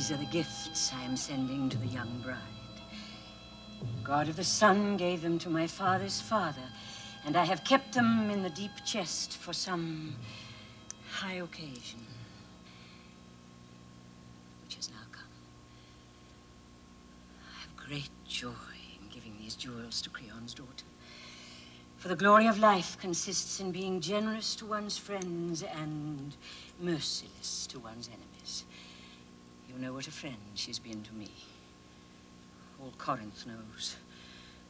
These are the gifts I am sending to the young bride. The God of the sun gave them to my father's father, and I have kept them in the deep chest for some high occasion, which has now come. I have great joy in giving these jewels to Creon's daughter. For the glory of life consists in being generous to one's friends and merciless to one's enemies. You know what a friend she's been to me. All Corinth knows.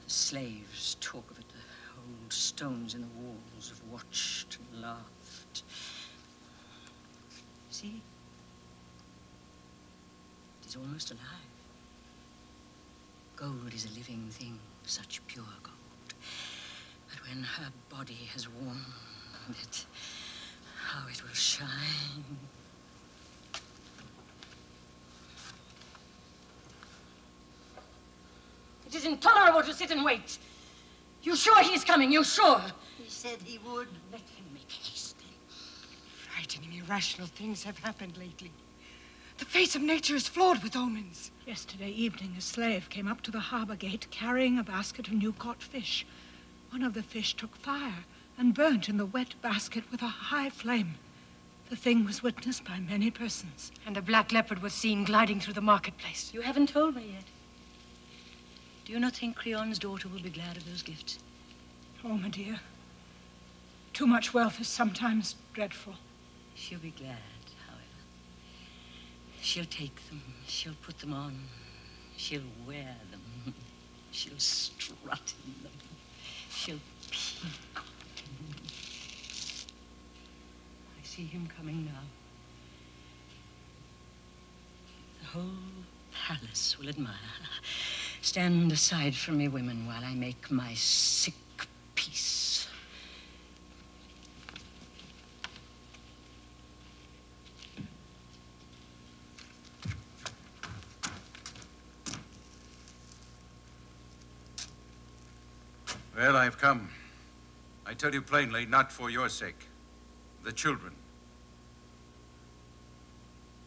The slaves talk of it. The old stones in the walls have watched and laughed. See? It is almost alive. Gold is a living thing, such pure gold. But when her body has warmed it, how it will shine. It is intolerable to sit and wait. You sure he's coming? You sure? He said he would. Let him make haste, then. Frightening, irrational things have happened lately. The face of nature is flawed with omens. Yesterday evening, a slave came up to the harbor gate carrying a basket of new-caught fish. One of the fish took fire and burnt in the wet basket with a high flame. The thing was witnessed by many persons. And a black leopard was seen gliding through the marketplace. You haven't told me yet. Do you not think Creon's daughter will be glad of those gifts? Oh, Medea, too much wealth is sometimes dreadful. She'll be glad, however. She'll take them, she'll put them on, she'll wear them, she'll strut in them, she'll peep. I see him coming now. The whole palace will admire. Stand aside from me, women, while I make my sick peace. Well, I've come. I tell you plainly, not for your sake. The children.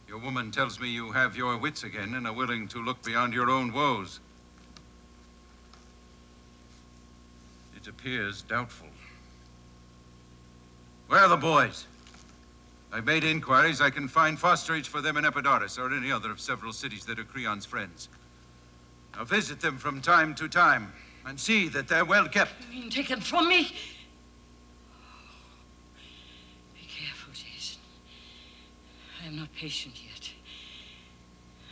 Your woman tells me you have your wits again and are willing to look beyond your own woes. It appears doubtful. Where are the boys? I've made inquiries. I can find fosterage for them in Epidaurus or any other of several cities that are Creon's friends. Now visit them from time to time and see that they're well kept. You mean take them from me? Be careful, Jason. I am not patient yet.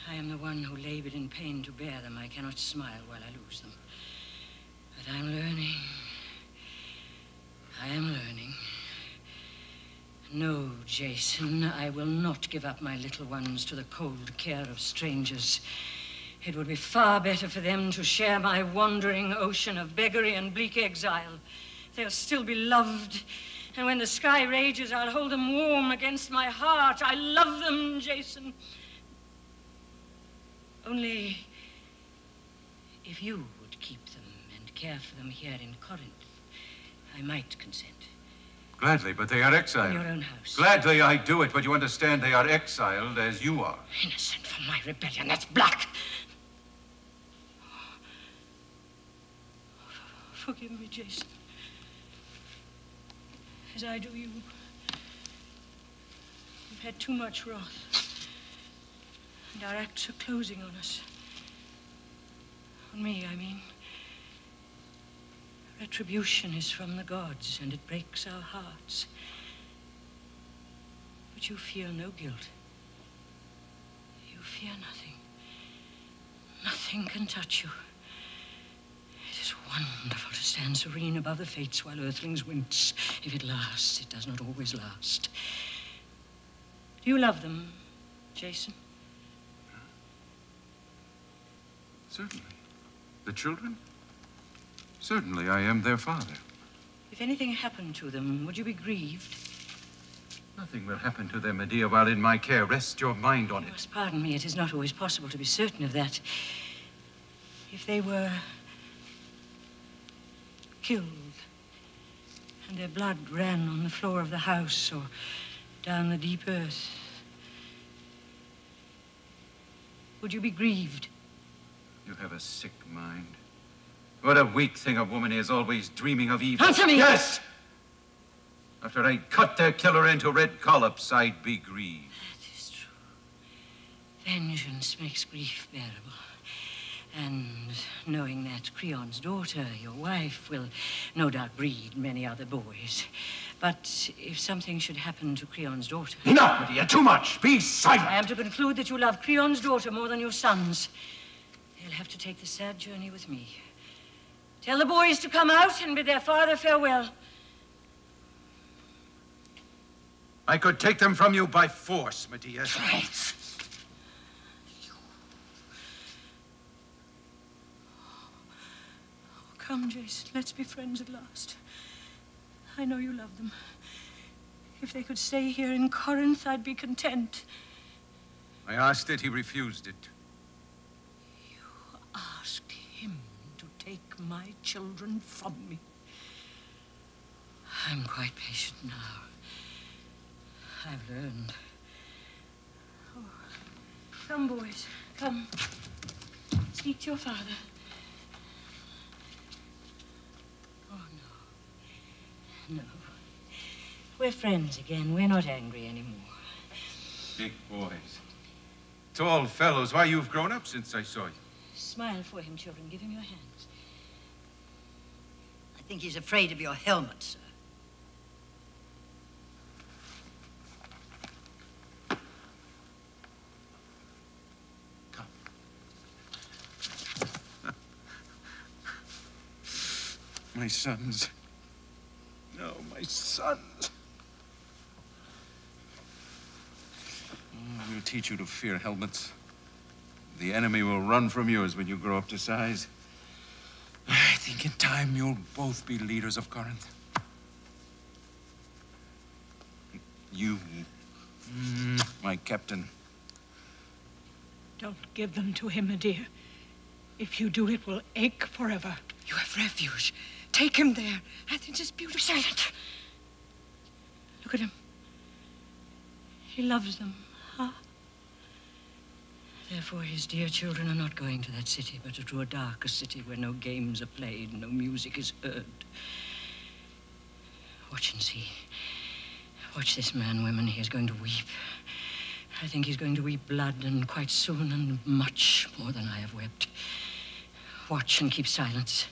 I am the one who labored in pain to bear them. I cannot smile while I lose them. But I'm learning. I am learning. No, Jason, I will not give up my little ones to the cold care of strangers. It would be far better for them to share my wandering ocean of beggary and bleak exile. They'll still be loved. And when the sky rages, I'll hold them warm against my heart. I love them, Jason. Only if you would keep them and care for them here in Corinth, I might consent. Gladly, but they are exiled. In your own house. Gladly I do it, but you understand they are exiled as you are. Innocent from my rebellion, that's black. Forgive me, Jason. As I do you. We've had too much wrath. And our acts are closing on us. On me, I mean. Retribution is from the gods, and it breaks our hearts. But you feel no guilt. You fear nothing. Nothing can touch you. It is wonderful to stand serene above the fates while earthlings wince. If it lasts, it does not always last. Do you love them, Jason? Certainly. The children? Certainly, I am their father. If anything happened to them, would you be grieved? Nothing will happen to them, Medea, while in my care. Rest your mind on You it. must pardon me, it is not always possible to be certain of that. If they were killed, and their blood ran on the floor of the house or down the deep earth, Would you be grieved? You have a sick mind. What a weak thing a woman is, always dreaming of evil. Answer me! Yes! After I'd cut their killer into red collops, I'd be grieved. That is true. Vengeance makes grief bearable. And knowing that Creon's daughter, your wife, will no doubt breed many other boys. But if something should happen to Creon's daughter... Enough, Medea, too much. Be silent. I am to conclude that you love Creon's daughter more than your sons. They'll have to take the sad journey with me. Tell the boys to come out and bid their father farewell. I could take them from you by force, Medea. Right. Come, Jason, let's be friends at last. I know you love them. If they could stay here in Corinth, I'd be content. I asked it, he refused it. You asked him to take my children from me. I'm quite patient now. I've learned. Oh, come, boys, come. Speak to your father. No. We're friends again. We're not angry anymore. Big boys. Tall fellows. Why, you've grown up since I saw you. Smile for him, children. Give him your hands. I think he's afraid of your helmet, sir. Come. My sons. No, my sons. We'll teach you to fear helmets. The enemy will run from yours when you grow up to size. I think in time you'll both be leaders of Corinth. You, my captain. Don't give them to him, Medea. If you do, it will ache forever. You have refuge. Take him there. Athens is beautiful. Silent. Look at him. He loves them, huh? Therefore, his dear children are not going to that city, but to a darker city where no games are played, no music is heard. Watch and see. Watch this man, women. He is going to weep. I think he's going to weep blood, and quite soon, and much more than I have wept. Watch and keep silence.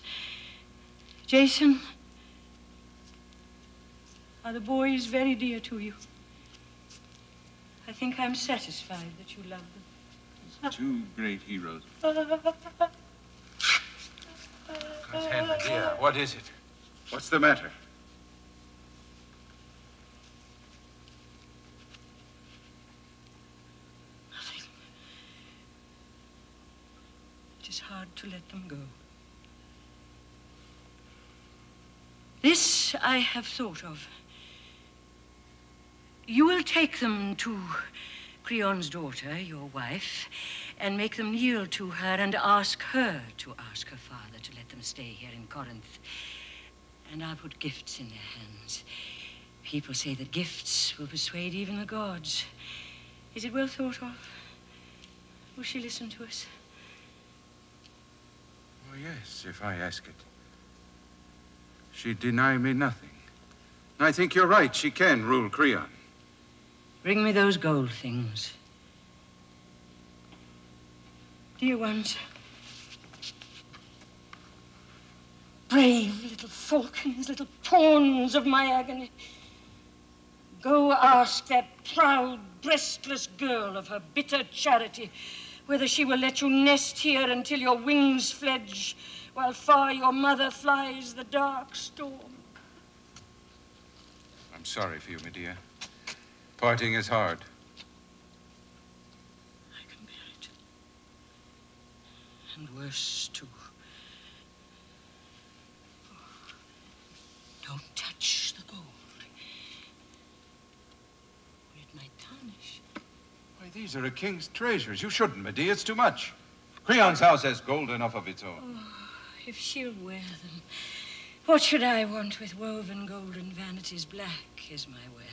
Jason, are the boys very dear to you? I think I'm satisfied that you love them. Two great heroes. Medea, what is it? What's the matter? Nothing. It is hard to let them go. This I have thought of. You will take them to Creon's daughter, your wife, and make them kneel to her and ask her to ask her father to let them stay here in Corinth. And I'll put gifts in their hands. People say that gifts will persuade even the gods. Is it well thought of? Will she listen to us? Oh, yes, if I ask it. She'd deny me nothing. I think you're right. She can rule Creon. Bring me those gold things. Dear ones, brave little falcons, little pawns of my agony, go ask that proud, breastless girl of her bitter charity whether she will let you nest here until your wings fledge, while far your mother flies the dark storm. I'm sorry for you, Medea. Parting is hard. I can bear it. And worse, too. Oh, don't touch the gold. Or it might tarnish. Why, these are a king's treasures. You shouldn't, Medea. It's too much. Creon's house has gold enough of its own. Oh, if she'll wear them, what should I want with woven golden vanities? Black is my wear.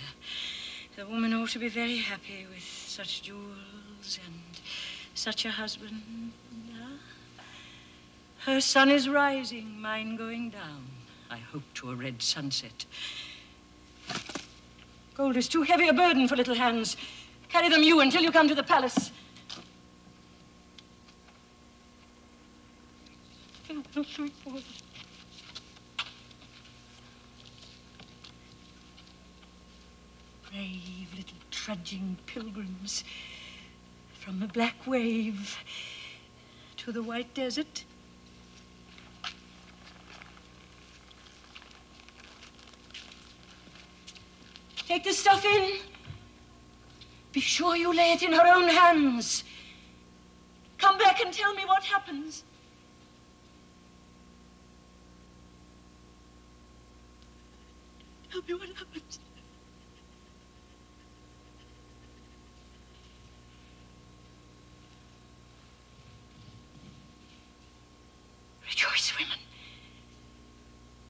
The woman ought to be very happy with such jewels and such a husband. Her sun is rising, mine going down. I hope to a red sunset. Gold is too heavy a burden for little hands. Carry them you until you come to the palace. Farewell, sweet boy. Brave little trudging pilgrims from the black wave to the white desert. Take the stuff in. Be sure you lay it in her own hands. Come back and tell me what happens. Tell me what happens.